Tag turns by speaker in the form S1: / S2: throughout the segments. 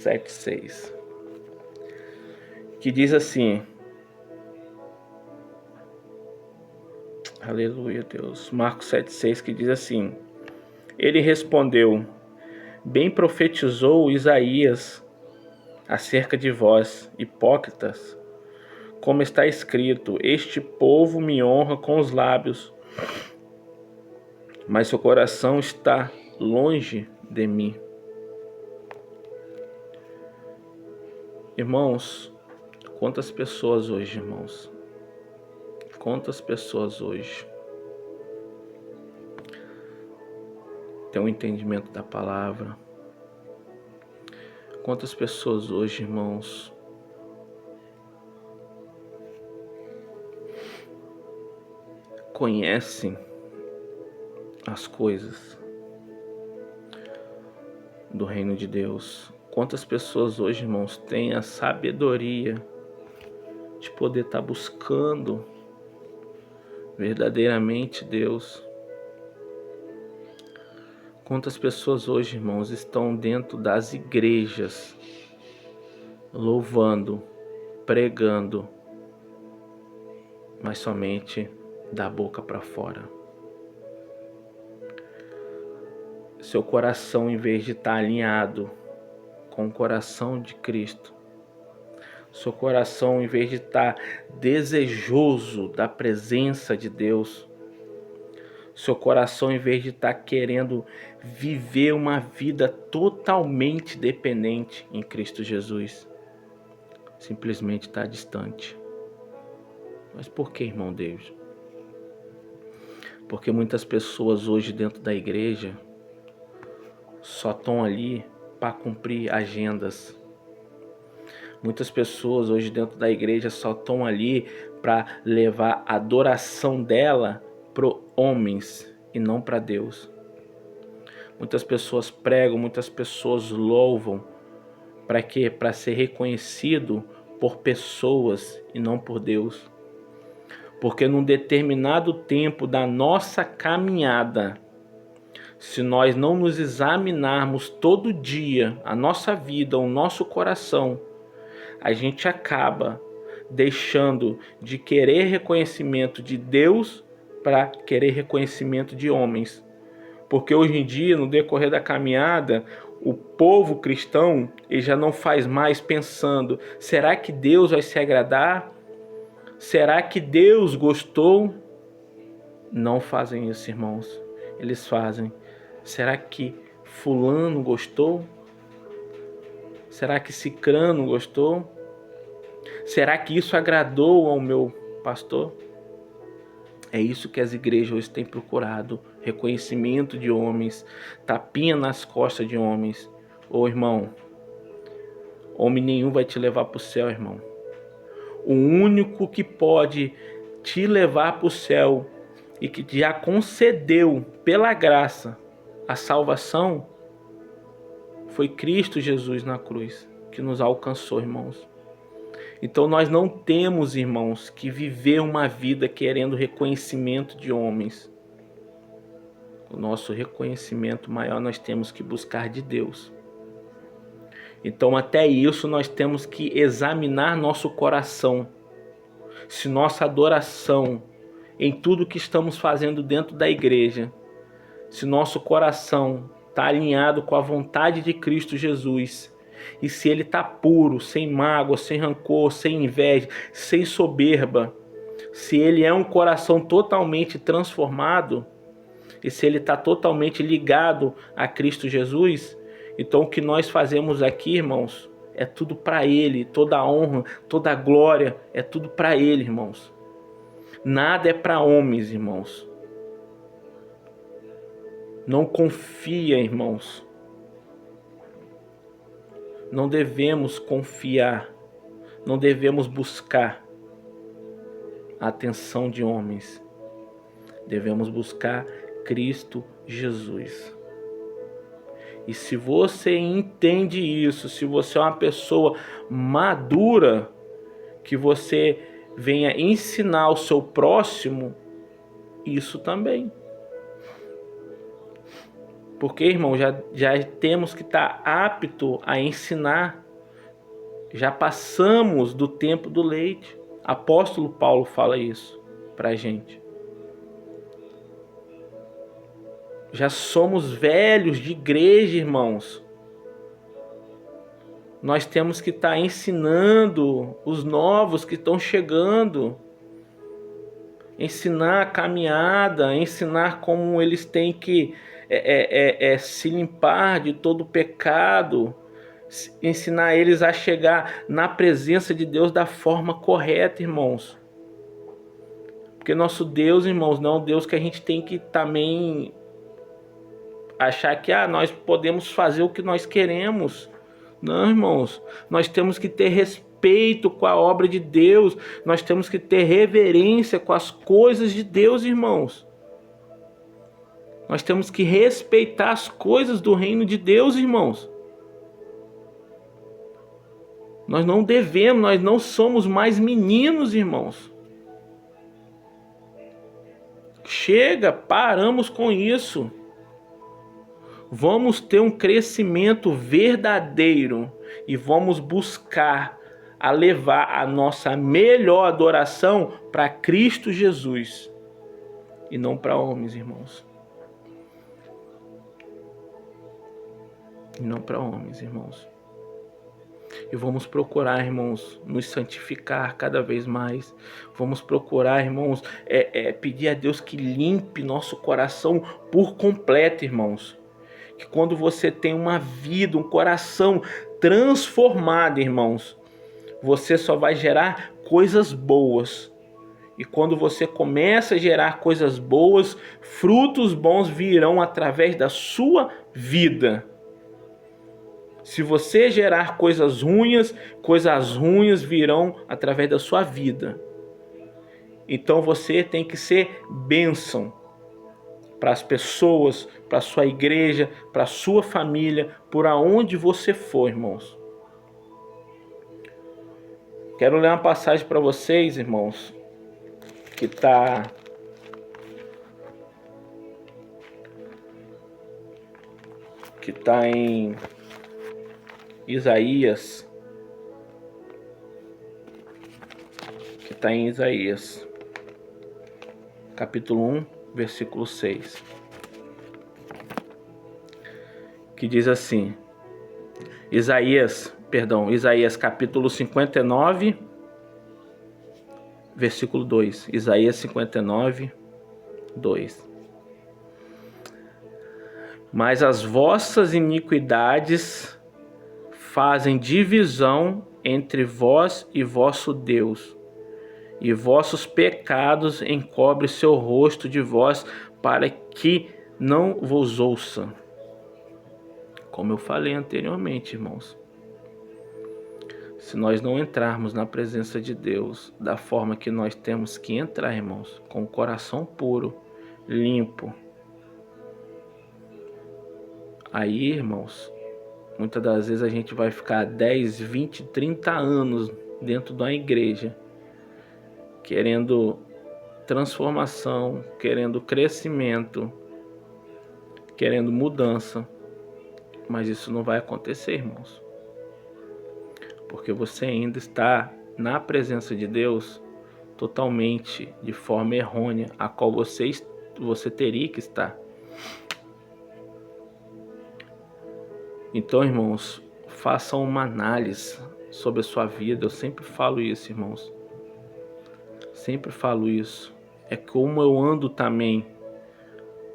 S1: 7,6, que diz assim, aleluia, Deus, Marcos 7,6, que diz assim, ele respondeu, bem profetizou Isaías acerca de vós, hipócritas, como está escrito, este povo me honra com os lábios, mas seu coração está longe de mim. Irmãos, quantas pessoas hoje, irmãos, quantas pessoas hoje têm um entendimento da palavra? Quantas pessoas hoje, irmãos, conhecem as coisas do reino de Deus? Quantas pessoas hoje, irmãos, têm a sabedoria de poder estar buscando verdadeiramente Deus? Quantas pessoas hoje, irmãos, estão dentro das igrejas, louvando, pregando, mas somente da boca para fora? Seu coração, em vez de estar alinhado com o coração de Cristo, seu coração, em vez de estar desejoso da presença de Deus, seu coração, em vez de estar querendo viver uma vida totalmente dependente em Cristo Jesus, simplesmente está distante. Mas por que, irmão David? Porque muitas pessoas hoje dentro da igreja só estão ali para cumprir agendas. Muitas pessoas hoje dentro da igreja só estão ali para levar a adoração dela para homens e não para Deus. Muitas pessoas pregam, muitas pessoas louvam. Para quê? Para ser reconhecido por pessoas e não por Deus. Porque num determinado tempo da nossa caminhada, se nós não nos examinarmos todo dia, a nossa vida, o nosso coração, a gente acaba deixando de querer reconhecimento de Deus para querer reconhecimento de homens. Porque hoje em dia, no decorrer da caminhada, o povo cristão ele já não faz mais pensando, será que Deus vai se agradar? Será que Deus gostou? Não fazem isso, irmãos. Eles fazem, será que fulano gostou? Será que cicrano gostou? Será que isso agradou ao meu pastor? É isso que as igrejas hoje têm procurado, reconhecimento de homens, tapinha nas costas de homens. Ô irmão, homem nenhum vai te levar para o céu, irmão. O único que pode te levar para o céu e que já concedeu pela graça a salvação foi Cristo Jesus na cruz, que nos alcançou, irmãos. Então nós não temos, irmãos, que viver uma vida querendo reconhecimento de homens. O nosso reconhecimento maior nós temos que buscar de Deus. Então até isso nós temos que examinar nosso coração. Se nossa adoração em tudo que estamos fazendo dentro da igreja, se nosso coração está alinhado com a vontade de Cristo Jesus, e se ele está puro, sem mágoa, sem rancor, sem inveja, sem soberba, se ele é um coração totalmente transformado, e se ele está totalmente ligado a Cristo Jesus, então o que nós fazemos aqui, irmãos, é tudo para ele, toda a honra, toda a glória, é tudo para ele, irmãos. Nada é para homens, irmãos. Não confia, irmãos. Não devemos confiar, não devemos buscar a atenção de homens. Devemos buscar Cristo Jesus. E se você entende isso, se você é uma pessoa madura, que você venha ensinar ao seu próximo isso também. Porque, irmão, já temos que estar apto a ensinar. Já passamos do tempo do leite. Apóstolo Paulo fala isso pra gente. Já somos velhos de igreja, irmãos. Nós temos que estar ensinando os novos que estão chegando. Ensinar a caminhada, ensinar como eles têm que se limpar de todo pecado. Ensinar eles a chegar na presença de Deus da forma correta, irmãos. Porque nosso Deus, irmãos, não é um Deus que a gente tem que também achar que nós podemos fazer o que nós queremos. Não, irmãos, nós temos que ter respeito com a obra de Deus, nós temos que ter reverência com as coisas de Deus, irmãos. Nós temos que respeitar as coisas do reino de Deus, irmãos. Nós não devemos, nós não somos mais meninos, irmãos. Chega, paramos com isso. Vamos ter um crescimento verdadeiro e vamos buscar a levar a nossa melhor adoração para Cristo Jesus e não para homens, irmãos. E não para homens, irmãos. E vamos procurar, irmãos, nos santificar cada vez mais. Vamos procurar, irmãos, pedir a Deus que limpe nosso coração por completo, irmãos. Que quando você tem uma vida, um coração transformado, irmãos, você só vai gerar coisas boas. E quando você começa a gerar coisas boas, frutos bons virão através da sua vida. Se você gerar coisas ruins virão através da sua vida. Então você tem que ser bênção para as pessoas, para a sua igreja, para a sua família, por aonde você for, irmãos. Quero ler uma passagem para vocês, irmãos, que está em Isaías. Que está em Isaías, capítulo 1, versículo 6. Que diz assim: Isaías capítulo 59, versículo 2. Isaías 59, 2. Mas as vossas iniquidades fazem divisão entre vós e vosso Deus, e vossos pecados encobrem seu rosto de vós, para que não vos ouça. Como eu falei anteriormente, irmãos, se nós não entrarmos na presença de Deus da forma que nós temos que entrar, irmãos, com o coração puro, limpo, aí, irmãos, muitas das vezes a gente vai ficar 10, 20, 30 anos dentro da igreja, querendo transformação, querendo crescimento, querendo mudança. Mas isso não vai acontecer, irmãos. Porque você ainda está na presença de Deus totalmente de forma errônea, a qual você teria que estar. Então, irmãos, façam uma análise sobre a sua vida. Eu sempre falo isso, irmãos. Sempre falo isso. É como eu ando também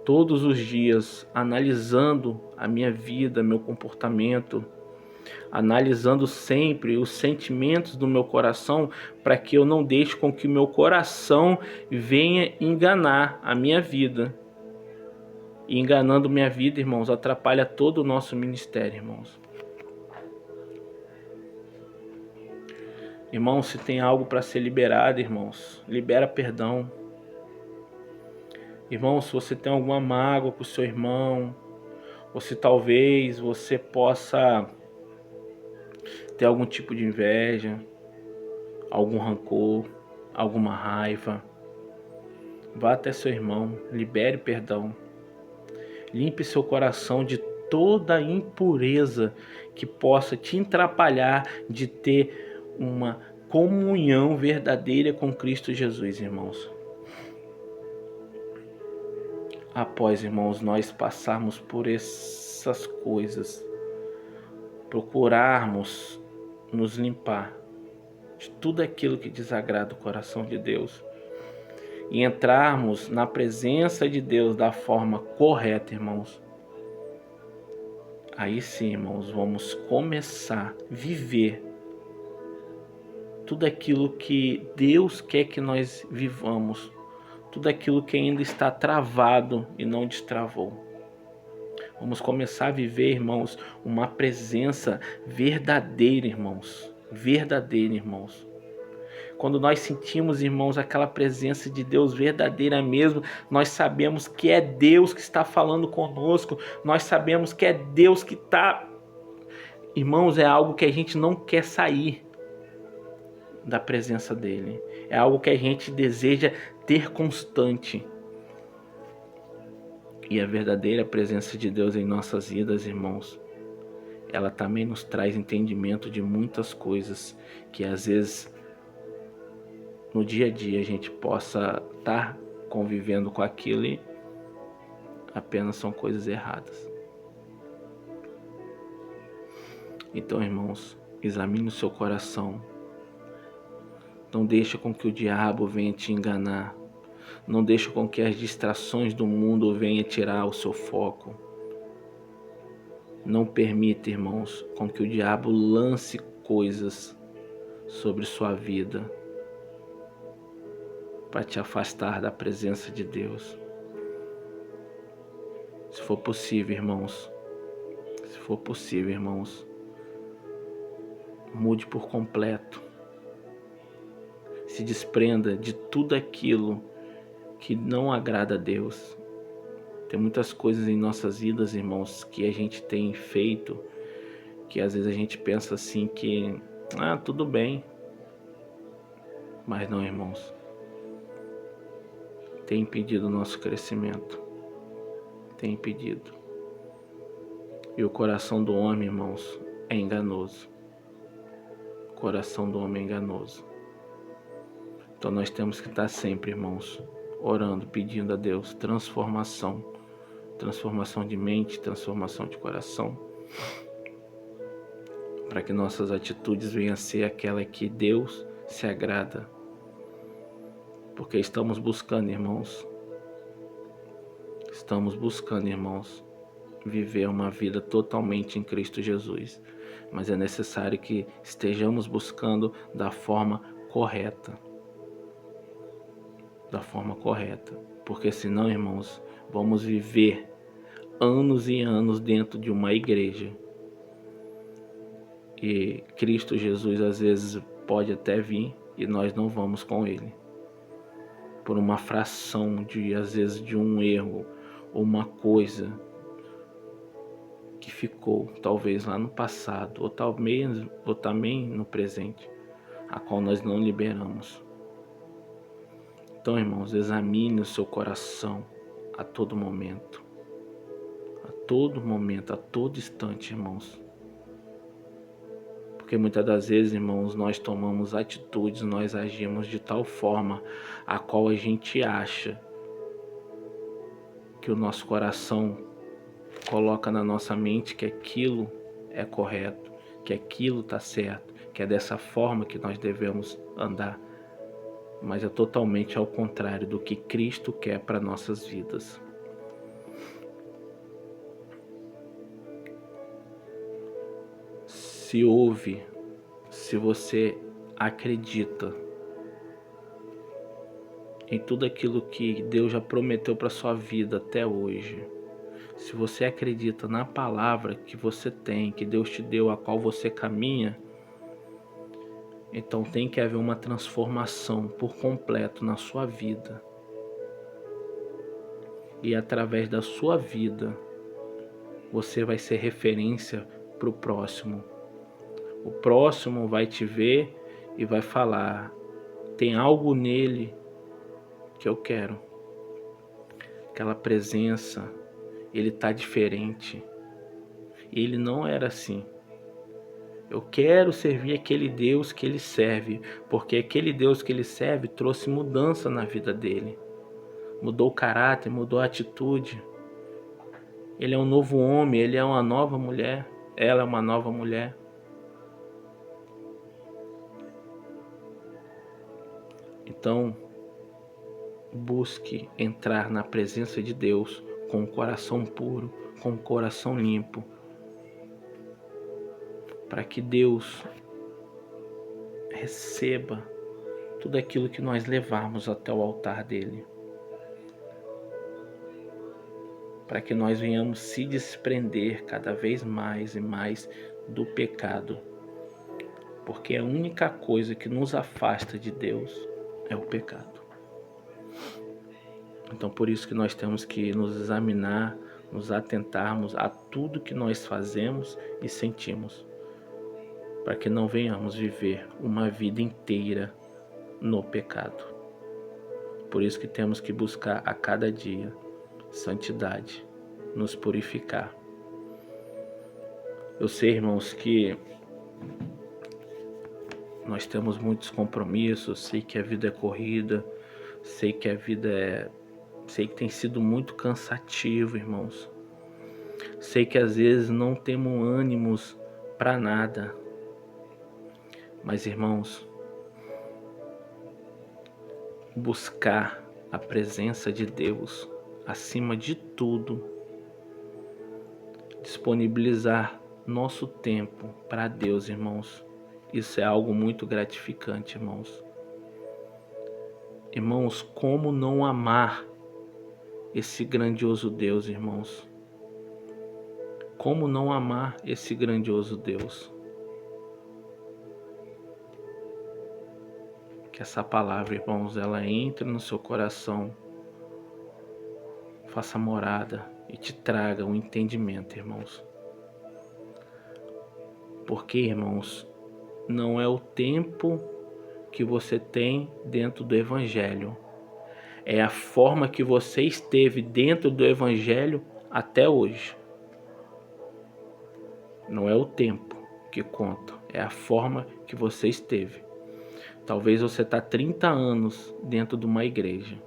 S1: todos os dias analisando a minha vida, meu comportamento, analisando sempre os sentimentos do meu coração, para que eu não deixe com que o meu coração venha enganar a minha vida. E enganando minha vida, irmãos, atrapalha todo o nosso ministério, irmãos. Irmãos, se tem algo para ser liberado, irmãos, libera perdão. Irmão, se você tem alguma mágoa com o seu irmão, ou se talvez você possa ter algum tipo de inveja, algum rancor, alguma raiva, vá até seu irmão, libere perdão. Limpe seu coração de toda impureza que possa te atrapalhar de ter uma comunhão verdadeira com Cristo Jesus, irmãos. Após, irmãos, nós passarmos por essas coisas, procurarmos nos limpar de tudo aquilo que desagrada o coração de Deus e entrarmos na presença de Deus da forma correta, irmãos, aí sim, irmãos, vamos começar a viver tudo aquilo que Deus quer que nós vivamos, tudo aquilo que ainda está travado e não destravou. Vamos começar a viver, irmãos, uma presença verdadeira, irmãos. Verdadeira, irmãos. Quando nós sentimos, irmãos, aquela presença de Deus verdadeira mesmo, nós sabemos que é Deus que está falando conosco. Nós sabemos que é Deus que está... Irmãos, é algo que a gente não quer sair da presença dele. É algo que a gente deseja ter constante. E a verdadeira presença de Deus em nossas vidas, irmãos, ela também nos traz entendimento de muitas coisas que às vezes no dia a dia a gente possa estar convivendo com aquilo e apenas são coisas erradas. Então, irmãos, examine o seu coração. Não deixe com que o diabo venha te enganar. Não deixe com que as distrações do mundo venham tirar o seu foco. Não permita, irmãos, com que o diabo lance coisas sobre sua vida para te afastar da presença de Deus. Se for possível, irmãos, mude por completo. Se desprenda de tudo aquilo que não agrada a Deus. Tem muitas coisas em nossas vidas, irmãos, que a gente tem feito, que às vezes a gente pensa assim que, tudo bem. Mas não, irmãos. Tem impedido o nosso crescimento. Tem impedido. E o coração do homem, irmãos, é enganoso. O coração do homem é enganoso. Então nós temos que estar sempre, irmãos, orando, pedindo a Deus transformação. Transformação de mente, transformação de coração. Para que nossas atitudes venham a ser aquela que Deus se agrada. Porque estamos buscando, irmãos, viver uma vida totalmente em Cristo Jesus. Mas é necessário que estejamos buscando da forma correta. Da forma correta. Porque senão, irmãos, vamos viver anos e anos dentro de uma igreja. E Cristo Jesus às vezes pode até vir e nós não vamos com Ele. Por uma fração às vezes de um erro ou uma coisa que ficou talvez lá no passado ou também no presente, a qual nós não liberamos. Então, irmãos, examine o seu coração a todo momento. A todo instante, irmãos. Porque muitas das vezes, irmãos, nós tomamos atitudes, nós agimos de tal forma a qual a gente acha que o nosso coração coloca na nossa mente que aquilo é correto, que aquilo está certo, que é dessa forma que nós devemos andar. Mas é totalmente ao contrário do que Cristo quer para nossas vidas. Se você acredita em tudo aquilo que Deus já prometeu para sua vida até hoje, se você acredita na palavra que você tem, que Deus te deu, a qual você caminha, então tem que haver uma transformação por completo na sua vida. E através da sua vida, você vai ser referência para o próximo. O próximo vai te ver e vai falar: tem algo nele que eu quero. Aquela presença ele está diferente. Ele não era assim. Eu quero servir aquele Deus que ele serve, porque aquele Deus que ele serve trouxe mudança na vida dele. Mudou o caráter, mudou a atitude. Ele é um novo homem, ele é uma nova mulher, ela é uma nova mulher. Então, busque entrar na presença de Deus com o coração puro, com o coração limpo, para que Deus receba tudo aquilo que nós levarmos até o altar dele, para que nós venhamos se desprender cada vez mais e mais do pecado, porque a única coisa que nos afasta de Deus é o pecado. Então por isso que nós temos que nos examinar, nos atentarmos a tudo que nós fazemos e sentimos, para que não venhamos viver uma vida inteira no pecado. Por isso que temos que buscar a cada dia santidade, nos purificar. Eu sei, irmãos, que nós temos muitos compromissos, sei que a vida é corrida, sei que tem sido muito cansativo, irmãos. Sei que às vezes não temos ânimos para nada. Mas, irmãos, buscar a presença de Deus acima de tudo, disponibilizar nosso tempo para Deus, irmãos, isso é algo muito gratificante, irmãos. Irmãos, como não amar esse grandioso Deus, irmãos? Como não amar esse grandioso Deus? Que essa palavra, irmãos, ela entre no seu coração, faça morada e te traga um entendimento, irmãos. Porque, irmãos, não é o tempo que você tem dentro do Evangelho, é a forma que você esteve dentro do Evangelho até hoje. Não é o tempo que conta, é a forma que você esteve. Talvez você está 30 anos dentro de uma igreja,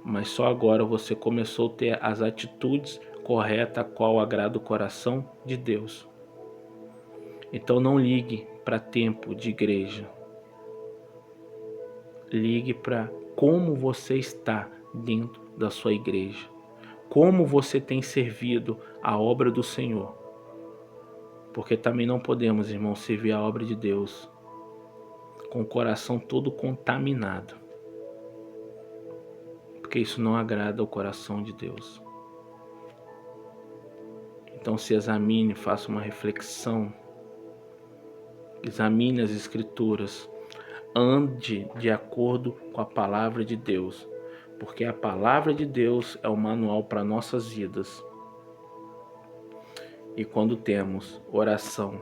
S1: mas só agora você começou a ter as atitudes corretas, a qual agrada o coração de Deus. Então não ligue para tempo de igreja. Ligue para como você está dentro da sua igreja. Como você tem servido a obra do Senhor. Porque também não podemos, irmãos, servir a obra de Deus com o coração todo contaminado. Porque isso não agrada ao coração de Deus. Então se examine, faça uma reflexão. Examine as Escrituras. Ande de acordo com a palavra de Deus. Porque a palavra de Deus é o manual para nossas vidas. E quando temos oração,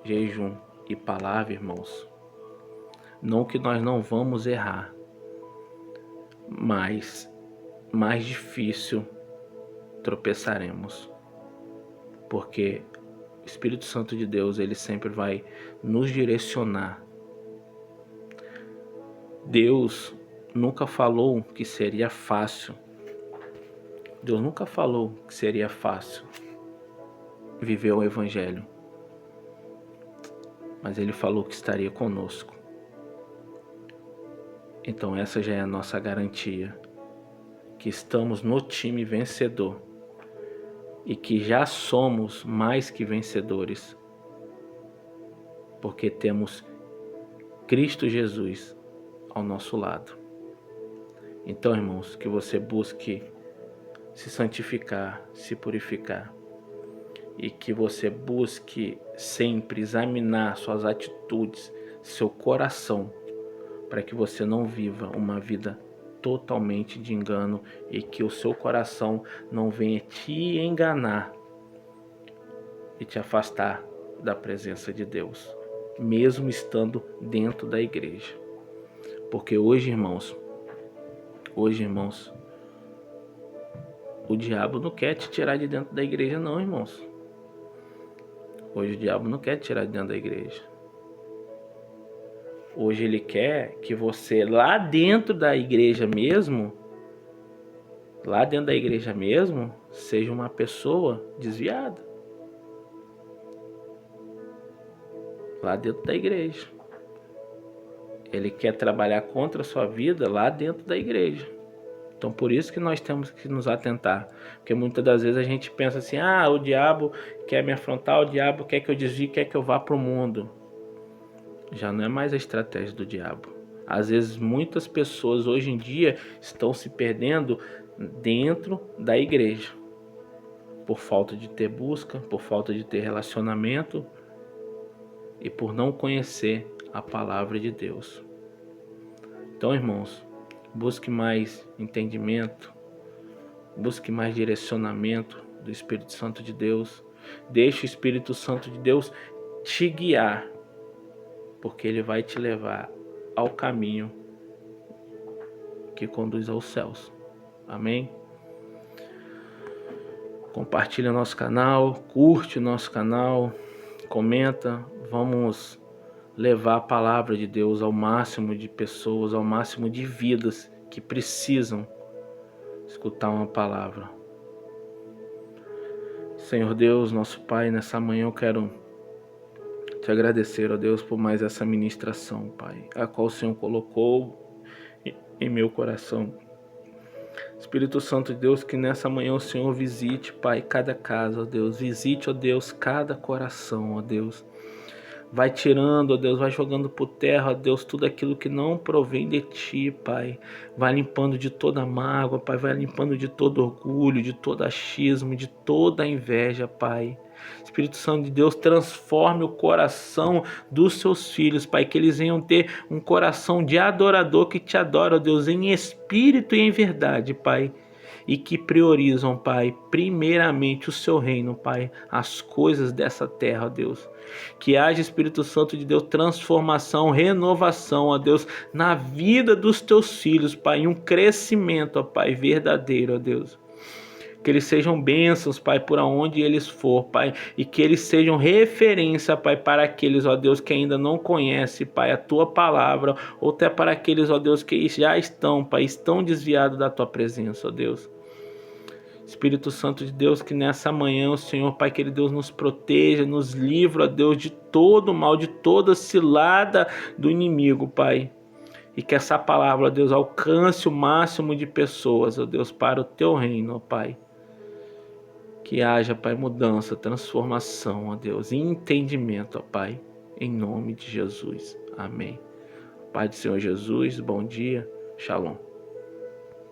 S1: jejum e palavra, irmãos, não que nós não vamos errar, mas mais difícil tropeçaremos. Porque o Espírito Santo de Deus, ele sempre vai nos direcionar. Deus nunca falou que seria fácil. Deus nunca falou que seria fácil viver o Evangelho. Mas ele falou que estaria conosco. Então essa já é a nossa garantia. Que estamos no time vencedor. E que já somos mais que vencedores. Porque temos Cristo Jesus ao nosso lado. Então, irmãos, que você busque se santificar, se purificar. E que você busque sempre examinar suas atitudes, seu coração, para que você não viva uma vida totalmente de engano e que o seu coração não venha te enganar e te afastar da presença de Deus, mesmo estando dentro da igreja. Porque hoje, irmãos, o diabo não quer te tirar de dentro da igreja não, irmãos. Hoje o diabo não quer te tirar de dentro da igreja. Hoje ele quer que você lá dentro da igreja mesmo, seja uma pessoa desviada. Lá dentro da igreja. Ele quer trabalhar contra a sua vida lá dentro da igreja. Então por isso que nós temos que nos atentar. Porque muitas das vezes a gente pensa assim, o diabo quer me afrontar, o diabo quer que eu desvie, quer que eu vá para o mundo. Já não é mais a estratégia do diabo. Às vezes muitas pessoas hoje em dia estão se perdendo dentro da igreja. Por falta de ter busca, por falta de ter relacionamento e por não conhecer a palavra de Deus. Então, irmãos, busque mais entendimento, busque mais direcionamento do Espírito Santo de Deus. Deixe o Espírito Santo de Deus te guiar, porque ele vai te levar ao caminho que conduz aos céus. Amém? Compartilha nosso canal, curte o nosso canal, comenta. Vamos levar a palavra de Deus ao máximo de pessoas, ao máximo de vidas que precisam escutar uma palavra. Senhor Deus, nosso Pai, nessa manhã eu quero te agradecer, ó Deus, por mais essa ministração, Pai, a qual o Senhor colocou em meu coração. Espírito Santo de Deus, que nessa manhã o Senhor visite, Pai, cada casa, ó Deus. Visite, ó Deus, cada coração, ó Deus. Vai tirando, ó Deus, vai jogando por terra, ó Deus, tudo aquilo que não provém de Ti, Pai. Vai limpando de toda mágoa, Pai. Vai limpando de todo orgulho, de todo achismo, de toda inveja, Pai. Espírito Santo de Deus, transforme o coração dos seus filhos, Pai, que eles venham ter um coração de adorador que te adora, ó Deus, em espírito e em verdade, Pai, e que priorizam, Pai, primeiramente o seu reino, Pai, as coisas dessa terra, ó Deus. Que haja, Espírito Santo de Deus, transformação, renovação, ó Deus, na vida dos teus filhos, Pai, um crescimento, ó Pai, verdadeiro, ó Deus. Que eles sejam bênçãos, Pai, por onde eles for, Pai. E que eles sejam referência, Pai, para aqueles, ó Deus, que ainda não conhecem, Pai, a Tua palavra. Ou até para aqueles, ó Deus, que já estão, Pai, estão desviados da Tua presença, ó Deus. Espírito Santo de Deus, que nessa manhã o Senhor, Pai, que Deus nos proteja, nos livre, ó Deus, de todo mal, de toda cilada do inimigo, Pai. E que essa palavra, ó Deus, alcance o máximo de pessoas, ó Deus, para o Teu reino, ó Pai. Que haja, Pai, mudança, transformação, ó Deus, e entendimento, ó Pai, em nome de Jesus. Amém. Pai do Senhor Jesus, bom dia, shalom.